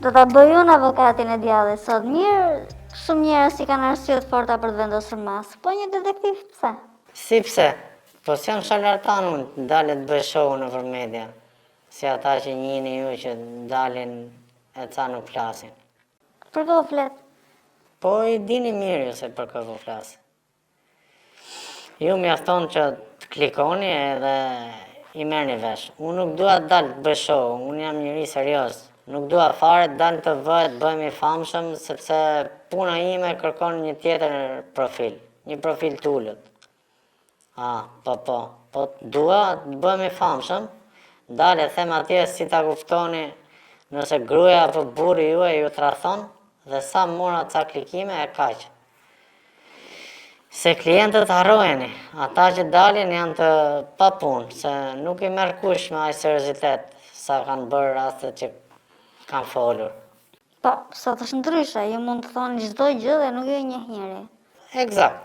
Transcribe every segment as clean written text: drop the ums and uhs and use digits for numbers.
Do ta bëj unë avokatin e djallit sot. Mirë, shumë njerëz i kanë arsye të forta për të vendosur mas. Po një detektiv pse? Si pse? Po si jam sharlatan unë, dalet bëj show nëpër media. Si ata që njihni ju që dalin e ca nuk flasin. Për kohë flet. Po i dini mirë ju se për kë po flas. Ju mjafton që të klikoni edhe i merrni vesh. Unë nuk dua të dal të bëj show, unë jam njëri serioz. Nuk dua fare të dal të bëhem i famshëm sepse puna ime kërkon një tjetër profil, një profil të ulët. Po dua të bëhem i famshëm, dalë e them atje si ta kuptoni nëse gruaja apo burri juaj ju tradhon dhe sa mora ca klikime e kaq. Se klientët harrojeni, ata që dalin janë të papunë, se nuk i merr kush me aq seriozitet sa kanë bërë rastet që kanë folur. Po, sot është ndryshe, ju mund të thoni çdo gjë dhe nuk ju njeh njëri. Eksakt.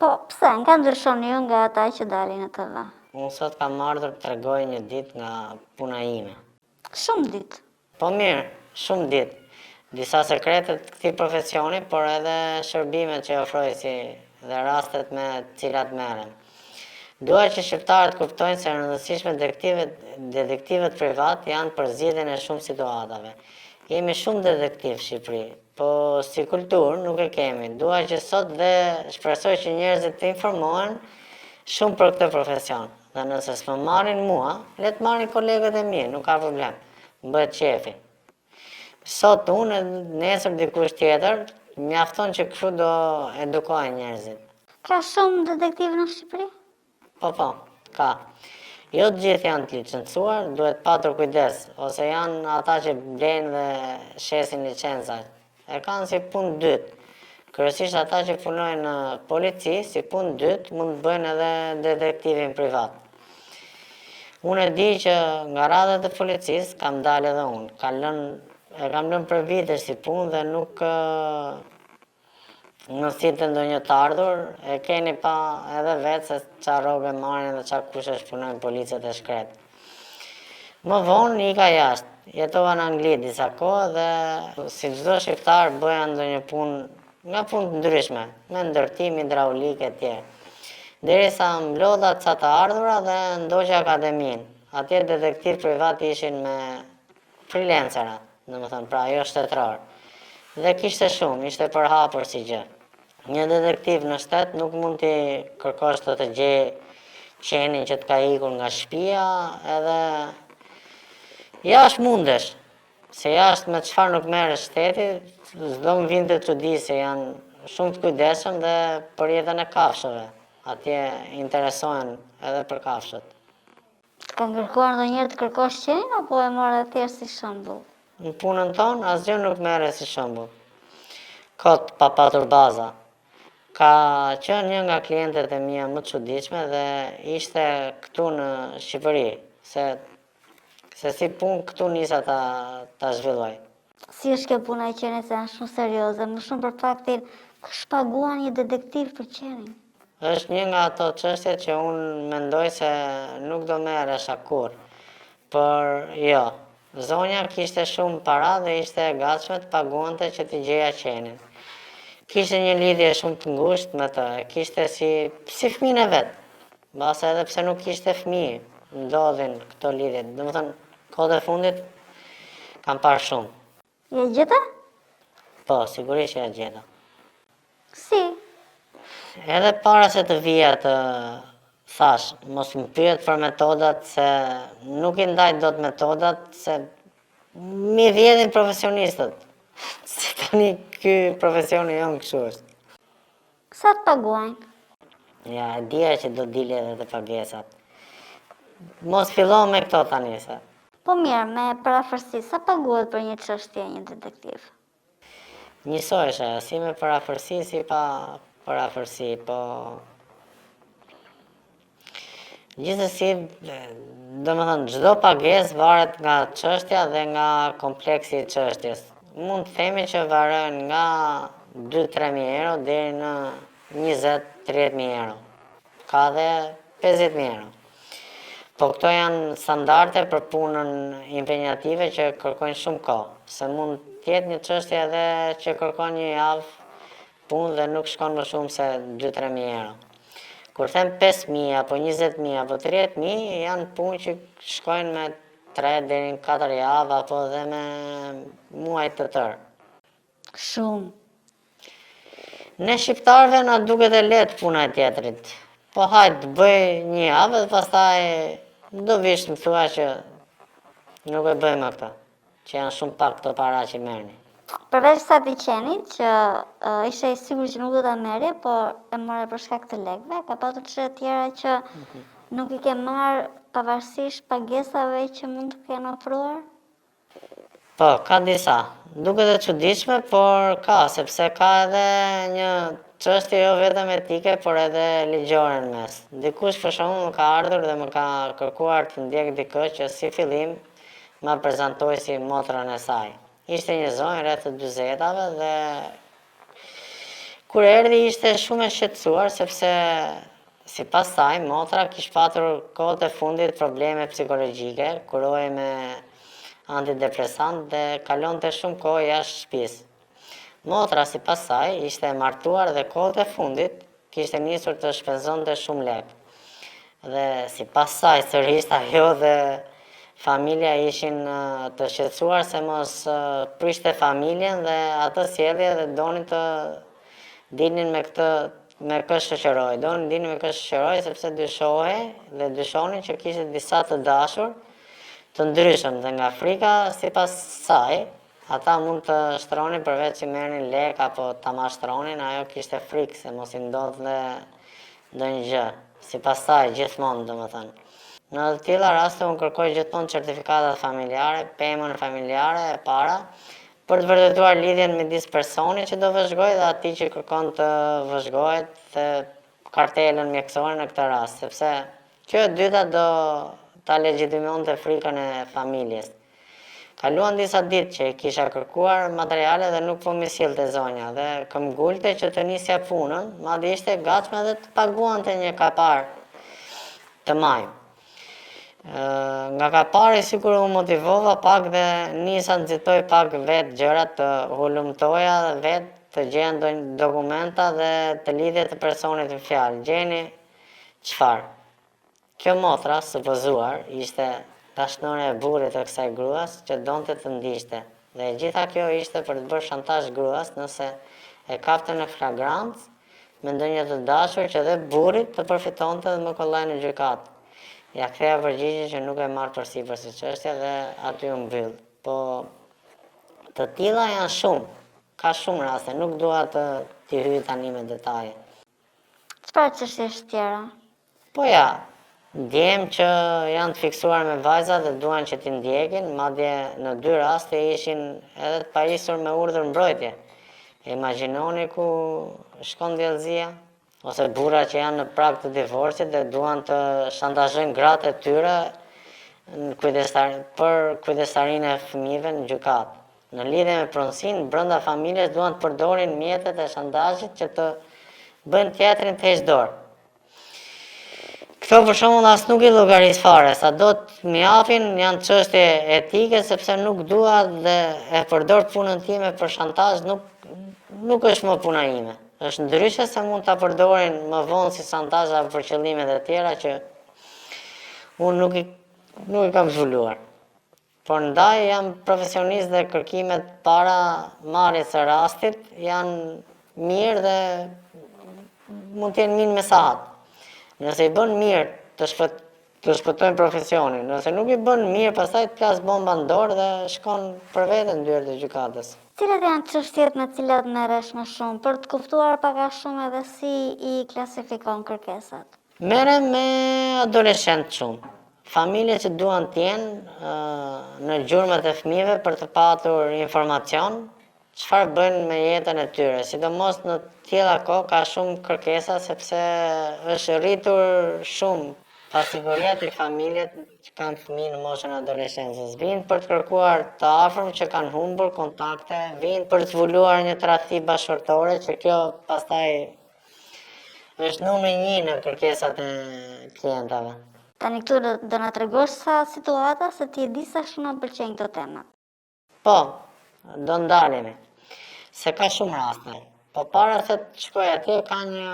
Po, pse nga ndryshoni ju nga ata që dalin në TV? Unë sot kam ardhur të tregoj një ditë nga puna ime. Shumë ditë. Po mirë, shumë ditë. Disa sekretet të këtij profesioni, por edhe shërbimet që ofroj si dhe rastet me të cilat merrem. Dua që shqiptarët kuptojnë se rëndësishme detektivët privat janë për zgjidhjen e shumë situatave. Jemi shumë detektiv në Shqipëri, po si kulturë nuk e kemi. Dua që sot dhe shpresoj që njerëzit të informohen shumë për këtë profesion. Dhe nëse s'më marrin mua, le të marrin kolegët e mi, nuk ka problem. Bëhet qefi. Sot unë, nesër dikush tjetër, mjafton që kështu do edukojnë njerëzit. Ka shumë detektivë në Shqipëri? Po, ka. Jo të gjithë janë të licencuar, duhet patur kujdes, ose janë ata që blejnë dhe shesin licenca. E kanë si punë dytë. Kryesisht ata që punojnë në polici, si punë dytë, mund të bëjnë edhe detektivin privat. Unë e di që nga radhët e policisë kam dalë edhe unë. Kam lënë për vite si punë dhe nuk nësitë ndonjë të ardhur, e keni pa edhe vetë se qa rrobe marrin dhe qa kushe shpunojnë policët e shkret. Më vonë ika jashtë, jetova në Angli disa kohë dhe si çdo shqiptar bëja ndonjë punë, nga punë të ndryshme, me ndërtim hidraulik e tjerë. Derisa mblodha ca të ardhura dhe ndoqja akademinë. Atje detektiv privat ishin me freelancerat, domethënë pra jo shtetëror. Dhe kishte shumë, ishte përhapur si gjë. Një detektiv në shtet nuk mund t'i kërkosh të gjej qenin që t'ka ikur nga shtëpia, edhe jashtë mundesh. Se jashtë me çfarë nuk merresh shteti, s'do më vinte çudi se janë shumë të kujdesshëm dhe për jetën e kafshëve. Atje interesohen edhe për kafshët. Ka kërkuar ndonjëherë të kërkosh qenin apo e morë thjesht si shembull? Në punën tonë asgjë nuk merret si shembull. Kot pa patur baza. Ka qenë një nga klientët e mia më të çuditshme dhe ishte këtu në Shqipëri, se si punë këtu nisa ta zhvilloj. Si është kjo puna e qenit se janë shumë serioze, më shumë për faktin kush paguan një detektiv për qenin? Është një nga ato çështjet që unë mendoj se nuk do merresha kurrë. Por jo, zonja kishte shumë para dhe ishte e gatshme të paguante që t'i gjeja qenin. Kishte një lidhje shumë të ngushtë me të, kishte si fëmijën e vet. Mbase edhe pse nuk kishte fëmijë, ndodhin këto lidhje. Domethënë, kohët e fundit kam parë shumë. Je gjeta? Po, sigurisht që e gjeta. Si? Edhe para se të vija të thash, mos më pyet për metodat, se nuk i ndaj dot metodat, se mi vjedhin profesionistët. Se tani ky profesioni jonë kështu është. Sa të paguajnë? Ja, e dija që do dilje edhe të pagesat. Mos fillo me këto tani se. Po mirë, me parafërsi, sa paguhet për një çështje një detektiv? Njësojshë, si me parafërsi, si pa parafërsi, po... Gjithsesi, domethënë çdo pagesë varet nga çështja dhe nga kompleksi i çështjes. Mund të themi që varojnë nga 2-3.000 euro deri në 20-30.000 euro. Ka dhe 50.000 euro. Po këto janë standarde për punën impenjative që kërkojnë shumë kohë, se mund tjetë një çështje edhe që kërkon një javë punë dhe nuk shkon më shumë se 2-3.000 euro. Kur them 5.000 apo 20.000 apo 30.000 janë punë që shkojnë me 3 deri në 4 javë apo dhe me muaj të tërë. Shumë. Ne shqiptarëve na duket e lehtë puna e tjetrit. Po hajtë bëj një javë dhe pastaj do vish më thua që nuk e bëjmë këta, që janë shumë pak të para që merrni. Përveç sa liçenit që ishte i sigurt që nuk do ta merrje, por e morë për shkak të lekëve, ka patur çështje tjera që nuk i ke marrë pavarësisht pagesave që mund të kenë ofruar? Po, ka disa. Duket e çuditshme, por ka, sepse ka edhe një çështje jo vetëm etike, por edhe ligjore në mes. Dikush për shembull më ka ardhur dhe më ka kërkuar të ndjek dikë që si fillim ma prezantoi si motrën e saj. Ishte një zonjë rreth të 40-ave dhe kur erdhi ishte shumë e shqetësuar sepse sipas saj motra kishte patur kohët e fundit probleme psikologjike, kurohej me antidepresant dhe kalonte shumë kohë jashtë shtëpisë. Motra sipas saj ishte e martuar dhe kohët e fundit kishte nisur të shpenzonte shumë lekë. Dhe sipas saj sërish ajo dhe familja ishin të shqetësuar se mos prishte familjen dhe atë sjellje dhe donin të dilnin me kë shoqëroi. Donin dilnin me kë shoqëroi sepse dyshonin që kishte disa të dashur të ndryshëm dhe nga frika sipas saj ata mund të shtronin përveç që merrnin lek apo ta mashtronin, ajo kishte frikë se mos I ndodhte ndonjë gjë. Sipas saj gjithmonë domethënë. Në të tilla raste unë kërkoj gjithmonë certifikatat familjare, pemën familjare e para, për të vërtetuar lidhjen midis personit që do vëzhgoj dhe atij që kërkon të vëzhgohet dhe kartelën mjekësore në këtë rast, sepse kjo e dyta do ta legjitimonte frikën e familjes. Kaluan disa ditë që I kisha kërkuar materiale dhe nuk po mi sillte zonja dhe këm gulte që të nisja punën, madje ishte e gatshme dhe të paguante një kapar të maj. Nga kapari sikur u motivova pak dhe nisa nxitoj pak vetë gjërat të hulumtoja dhe vetë të gjeja ndonjë dokumenta dhe të lidhje të personit në fjalë. Gjeni çfarë? Kjo motra, supozuar, ishte dashnore e burrit të kësaj gruas që donte të ndiqte. Dhe gjitha kjo ishte për të bërë shantazh gruas nëse e kapte në flagrancë me ndonjë të dashur që dhe burrit të përfitonte dhe më kollaj në gjykatë. Ja ktheja përgjigje që nuk e marr përsipër si çështje dhe aty u mbyll. Po të tilla janë shumë. Ka shumë raste, nuk dua të hyj tani me detaje. Çfarë çështjesh tjera? Po ja, ndjem që janë të fiksuar me vajza dhe duan që t'i ndjekin, madje në 2 raste ishin edhe të pajisur me urdhër mbrojtje. Imagjinoni ku shkon djallëzia? Ose burra që janë në prag të divorcit dhe duan të shantazhojnë gratë e tyre për kujdestarinë e fëmijëve në gjykatë. Në lidhje me pronësinë, brenda familjes duan të përdorin mjetet e shantazhit që të bëjnë tjetrin të heqë dorë. Këto për shembull as nuk I llogaris fare, sa do të më japin janë çështje etike sepse nuk dua dhe e përdor punën time për shantazh, nuk është më puna ime. Është ndryshe se mund ta përdorin më vonë si shantazh apo për qëllime të tjera që unë nuk I kam zbuluar. Por ndaj jam profesionist dhe kërkimet para marrjes së rastit janë mirë dhe mund të jenë mirë me sahat. Nëse I bën mirë të shpëtojnë profesionin, nëse nuk I bën mirë, pastaj të plas bomba në dorë dhe shkon për veten dyert e gjykatës. Cilat janë çështjet me të cilat merresh më shumë, për të kuptuar pak a shumë edhe si I klasifikon kërkesat? Merrem me adoleshentë shumë. Familje që duan të jenë në gjurmët e fëmijëve për të patur informacion çfarë bëjnë me jetën e tyre, sidomos në tilla kohë ka shumë kërkesa sepse është rritur shumë pasiguria të familjet që kanë fëmijë në moshën e adoleshencës. Vinë për të kërkuar të afërm që kanë humbur kontakte, vinë për të zbuluar një tradhti bashkëtorë që kjo pastaj është numri 1 në kërkesat e klientave. Tani këtu do na tregosh sa situata se ti e di sa shumë na pëlqejnë këto temat. Po, do ndalemi. Se ka shumë raste. Po para se të shkoj atje ka një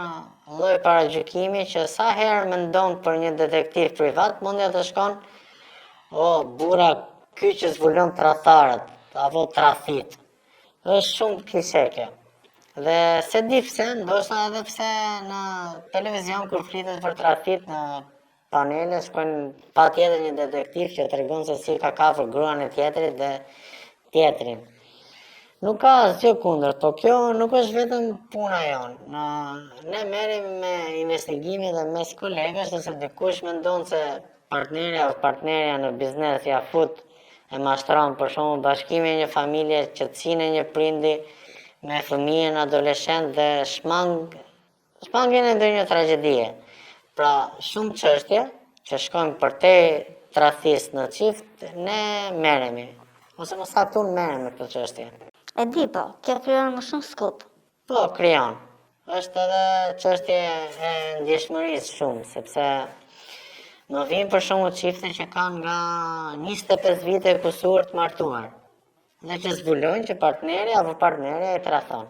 lloj paragjykimi që sa herë mendon për një detektiv privat, mundja të shkon, o, bura, ky që zbulon tradhtarët, apo tradhtit. Është shumë klishe kjo. Dhe se di pse, ndoshta edhe pse në televizion kur flitet për tradhtit në panele shkojnë patjetër një detektiv që tregon se si ka kapur gruan e tjetrit dhe tjetrin. Nuk ka asgjë kundër, po kjo nuk është vetëm puna jonë. Ne merrem me investigime dhe mes kolegash nëse dikush mendon se partnerja ose partnerja në biznes ja fut e mashtron për shembull bashkimin e një familje, qetësinë e një prindi me fëmijën adoleshent dhe shmangjen e ndonjë tragjedie. Pra, shumë çështje që shkojnë përtej tradhtisë në çift, ne merremi. Ose më saktë merrem me këtë çështje. E di po, kjo krijon më shumë skup. Po, krijon. Është edhe çështje e ndjeshmërisë shumë, sepse më vjen për shembull çifte që kanë nga 25 vite kusur të martuar. Dhe që zbulojnë që partneri apo partnerja e tradhton.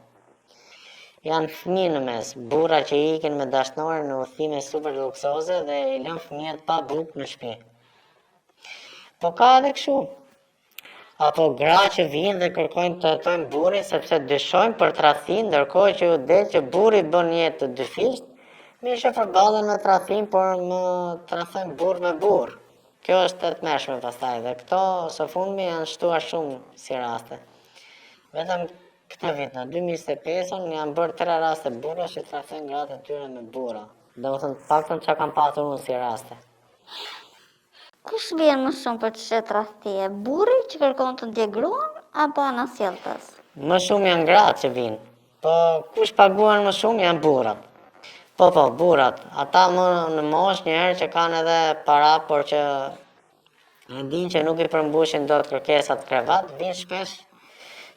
Janë fëmijë në mes, burra që ikin me dashnore në udhëtime super luksoze dhe i lën fëmijët pa bukë në shtëpi. Po ka edhe kështu. Apo gra që vinë dhe kërkojnë të hetojnë burrin sepse dyshojnë për tradhti, ndërkohë që u del që burri bën jetë të dyfisht, mirë që përballen me tradhtin, por më tradhtojnë burr me burr. Kjo është e tmerrshme pastaj dhe këto së fundmi janë shtuar shumë si raste. Vetëm këtë vit në 2025 janë bërë 3 raste burrash që tradhtojnë gratë e tyre me burra. Domethënë paktën çka kam patur unë si raste. Kush vjen më shumë për të shet tradhtie? Burri që kërkon të ndjek gruan apo anasjellës? Më shumë janë gratë që vinë, po kush paguan më shumë janë burrat. Po, burrat. Ata më në moshë njëherë që kanë edhe para, por që e din që nuk i përmbushin dot kërkesat krevat, vinë shpesh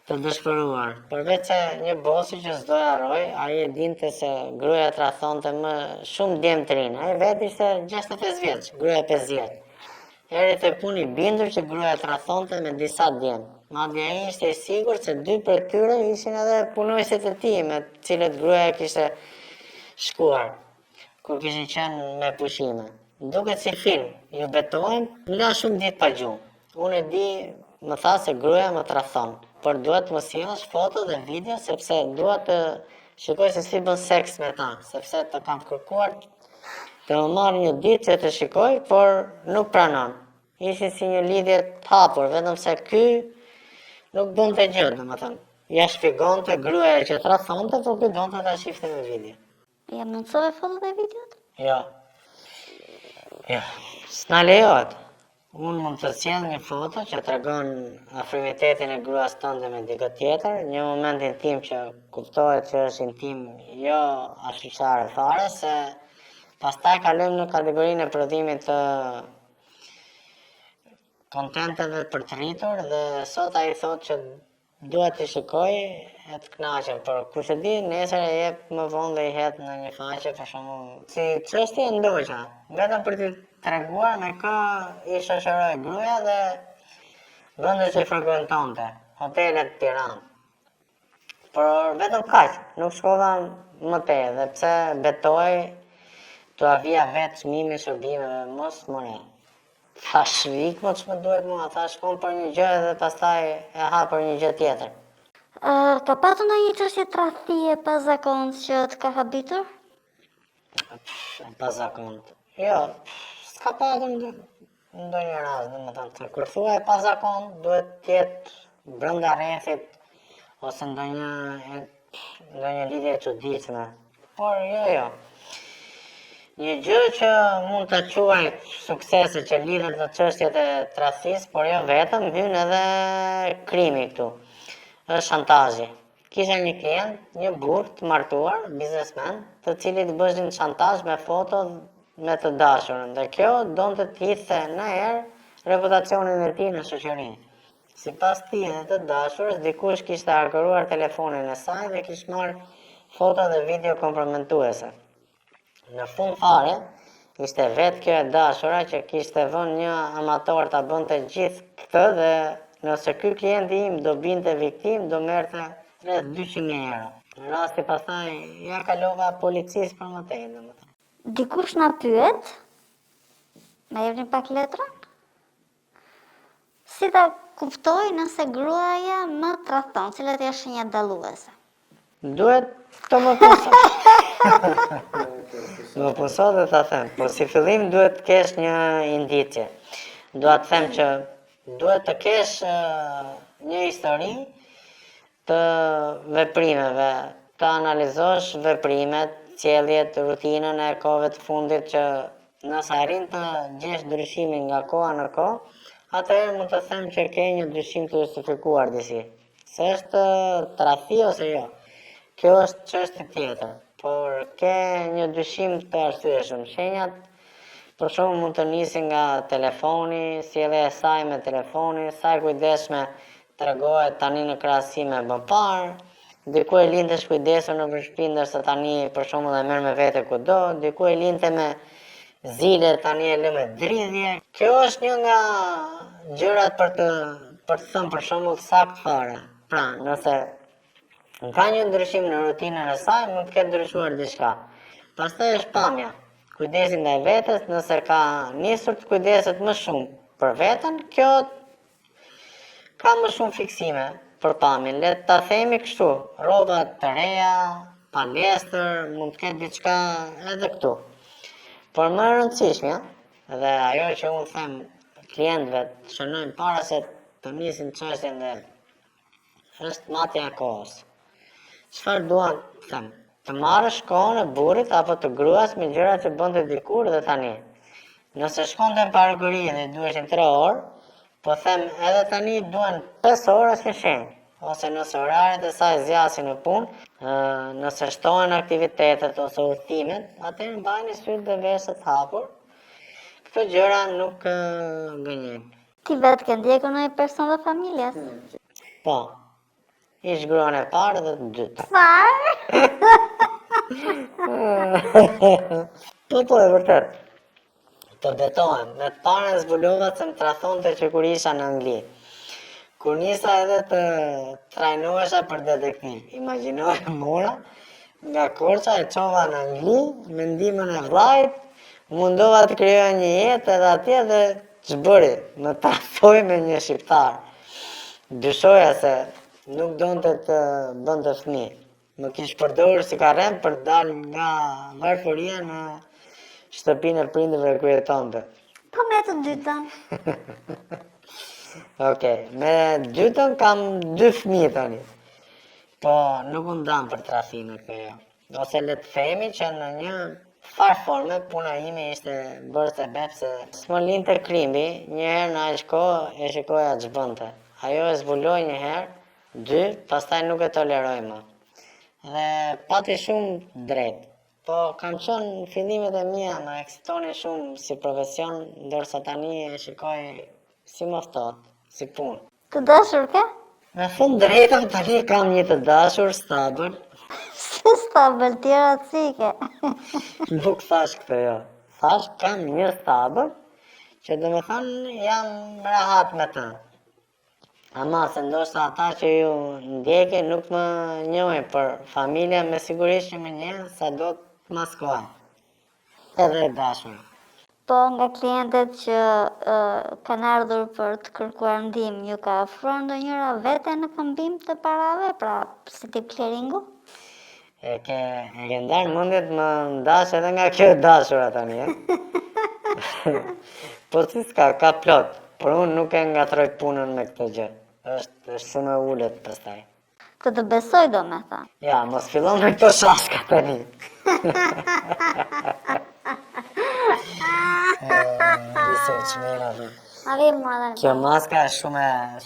të dëshpëruar. Përveç se një bosi që s'do harroj, ai e dinte se gruaja tradhtonte më shumë djem të rinë. Ai vetë ishte 65 vjeç, gruaja 50. Eri te puni bindur që gruaja tradhtonte me disa djem. Madje ai ishte i sigurt se 2 prej tyre ishin edhe punojësit e tij me të cilët gruaja kishte shkuar kur kishin qenë me pushime. Duket si film, ju betohem, la shumë ditë pa gjuhë. Unë e di, më tha se gruaja më tradhton, por duhet më sjellësh foto dhe video sepse dua të shikoj se si bën seks me ta, sepse të kam kërkuar të më marrë një ditë që të shikoj, por nuk pranon. Ishi si një lidhje të hapur, vetëm se ky nuk bënte gjë, domethënë. Ja shpjegonte gruaja që tradhtonte, por ky donte ta shifte në video. Ja mundsove fotot e videot? Jo. S'na lejohet. Unë mund të sjell një foto që tregon afrimitetin e gruas tënde me dikë tjetër, një moment intim që kuptohet që është intim, jo ashtuçare fare, se pastaj kalojmë në kategorinë e prodhimit të kontenteve për të rritur dhe sot ai thotë që duhet të shikoj e të kënaqem, por kush e di, nesër e jep më vonë dhe i het në një faqe për shembull. Si çështje ndoqa, vetëm për të treguar me kë i shoqëroi gruaja dhe vendet që frekuentonte, hotelet në Tiranë. Por vetëm kaq, nuk shkova më tej, dhe pse betoj të avija vetë çmime shërbimeve, mos more. Thash vik, mo ç'më duhet mua, thash shkon për një gjë dhe pastaj e ha për një gjë tjetër. Ka patur ndonjë çështje tradhtie pa zakon që të ka habitur? Pa zakon. Jo, s'ka patur ndonjë rast, domethënë, kur thua pa zakon, duhet të jetë brenda rrethit ose ndonjë lidhje e çuditshme. Por jo. Një gjë që mund të quaj suksese që lidhet në çështjet e tradhtisë, por jo vetëm, hyn edhe krimi këtu. Është shantazhi. Kisha një klient, një burr të martuar, biznesmen, të cilit bëshin shantazh me foto me të dashurën, dhe kjo donte të hiqte ndonjëherë reputacionin e tij në shoqëri. Sipas tij dhe të dashurës, dikush kishte hakeruar telefonin e saj dhe kishte marrë foto dhe video komprometuese. Në fund fare, ishte vetë kjo e dashura që kishte vënë një amator ta bënte gjithë këtë dhe nëse ky klienti im do binte viktim, do merrte rreth 200.000 euro. Në rasti pastaj ja kalova policisë për më tej, domethënë. Dikush na pyet, na jepni pak letrën? Si ta kuptoj nëse gruaja më tradhton, cilat janë shenjat dalluese? Duhet të më punësosh. Më punëso dhe ta them, po si fillim duhet të kesh një indicie. Dua të them që duhet të kesh një histori të veprimeve, të analizosh veprimet, sjelljet, rutinën e kohëve të fundit që nëse arrin të gjesh ndryshimin nga koha në kohë, atëherë mund të them që ke një ndryshim të justifikuar disi. Se është tradhti ose jo. Kjo është çështje tjetër, por ke një dyshim të arsyeshëm. Shenjat për shembull mund të nisin nga telefoni, sjellja e saj me telefonin, sa e kujdesshme tregohet tani në krahasim me më parë, diku e linte shkujdesur nëpër shtëpi ndërsa tani për shembull e merr me vete kudo, diku e linte me zile tani e lë me dridhje. Kjo është një nga gjërat për të thënë për shembull sakt fare. Pra, nëse ka një ndryshim në rutinën e saj, mund të ketë ndryshuar diçka. Pastaj është pamja. Kujdesi ndaj vetes, nëse ka nisur të kujdeset më shumë për veten, kjo ka më shumë fiksime për pamjen. Le ta themi kështu, rroba të reja, palestër, mund të ketë diçka edhe këtu. Por më e rëndësishmja, dhe ajo që unë them klientëve të shënojnë para se të nisin çështjen dhe është matja e kohës. Çfarë duan të them? Të marrësh kohën e burrit apo të gruas me gjëra që bënte dikur dhe tani. Nëse shkonte në parukëri dhe duheshin 3 orë, po them edhe tani duan 5 orë është një shenjë. Ose nëse oraret e saj zgjasin në punë, nëse shtohen aktivitetet ose udhëtimet, atëherë mbajini sytë dhe veshët hapur. Këto gjëra nuk gënjejnë. Ti vetë ke ndjekur ndonjë person dhe familjes? Po. Ish gruan e parë dhe të dytë. Farë? Po, e vërtet. Të betohem, me të parën zbulova se më tradhtonte që kur isha në Angli. Kur nisa edhe të trajnohesha për detektiv. Imagjinoje mora, nga Korça e çova në Angli, me ndihmën e vllajt, mundova të krijoja një jetë edhe atje dhe ç'bëri, më tradhtoi me një shqiptar. Dyshoja se nuk donte të bënte fëmijë. Më kish përdorur si karrem për të dalë nga varfëria në shtëpinë e prindërve ku jetonte. Po me të dytën? Okej, me dytën kam 2 fëmijë tani. Po nuk u ndam për tradhtimin këto. Ose le të themi që në një farë forme puna ime ishte bërë se bepse s'më linte krimbi, njëherë në aq kohë e shikoja ç'bënte. Ajo e zbuloi një herë, 2, pastaj nuk e toleroj më. Dhe pati shumë drejt. Po kam qenë në fillimet e mia, më eksitoni shumë si profesion, ndërsa tani e shikoj si më ftohtë, si punë. Të dashur ke? Me fund drejtën tani kam një të dashur stabël. Si stabël, tjera si ke? Nuk thash këtë jo. Thash kam një stabël që do me thënë jam rahat me të. Ama se ndoshta ata që ju ndjekin nuk më njohin, për familja me sigurisht që më njeh sa do të maskohen. Edhe dashur. Po nga klientët që kanë ardhur për të kërkuar ndihmë, ju ka ofruar ndonjëra vete në këmbim të parave, pra si tip clearingu? E ke ndarë mendjet më ndash edhe nga kjo e dashura tani, Po si s'ka, ka plot, por unë nuk e ngatroj punën me këtë gjë. Është shumë e ulët pastaj. Të besoj do me tha. Ja, mos fillon me këto shashka tani. A vim, madhe. Kjo maska është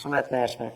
shumë e tmerrshme.